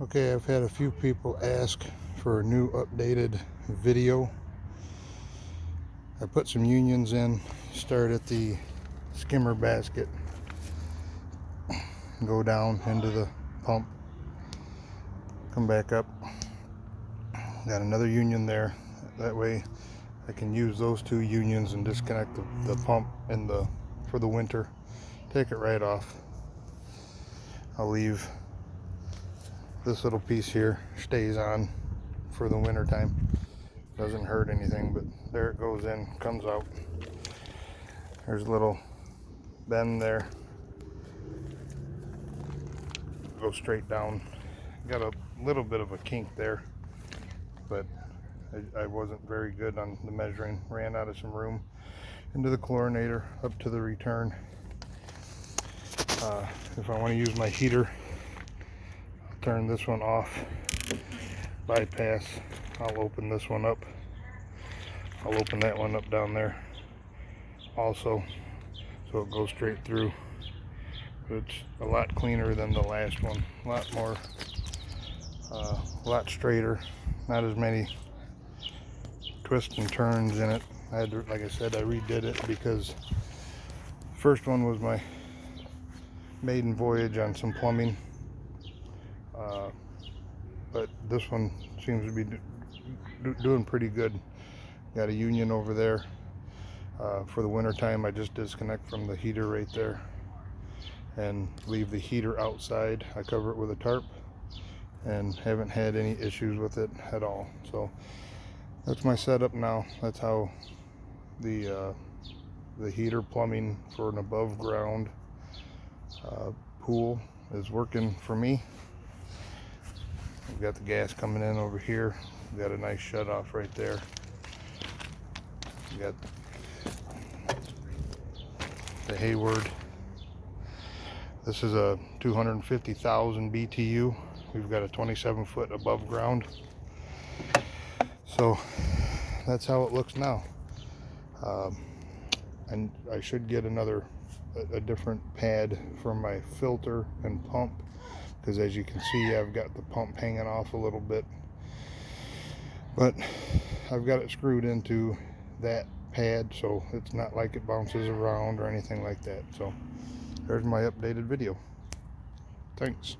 Okay, I've had a few people ask for a new updated video. I put some unions in, start at the skimmer basket, go down into the pump, come back up. Got another union there. That way I can use those two unions and disconnect the pump and for the winter. Take it right off. I'll leave this little piece here, stays on for the winter time. Doesn't hurt anything, but there it goes in, comes out. There's a little bend there. Go straight down. Got a little bit of a kink there, but I wasn't very good on the measuring. Ran out of some room. Into the chlorinator, up to the return. If I want to use my heater, I'll turn this one off. Bypass. I'll open this one up. I'll open that one up down there also, so it goes straight through. It's a lot cleaner than the last one. A lot more, a lot straighter. Not as many twists and turns in it. I had to, like I said, I redid it because the first one was my maiden voyage on some plumbing. But this one seems to be doing pretty good. Got a union over there. For the winter time, I just disconnect from the heater right there and leave the heater outside. I cover it with a tarp and haven't had any issues with it at all. So that's my setup now. That's how the heater plumbing for an above ground pool is working for me. We've got the gas coming in over here. We've got a nice shut off right there. We got the Hayward. This is a 250,000 BTU. We've got a 27-foot above ground. So that's how it looks now. And I should get a different pad for my filter and pump, because as you can see, I've got the pump hanging off a little bit, but I've got it screwed into that pad, so it's not like it bounces around or anything like that. So there's my updated video. Thanks.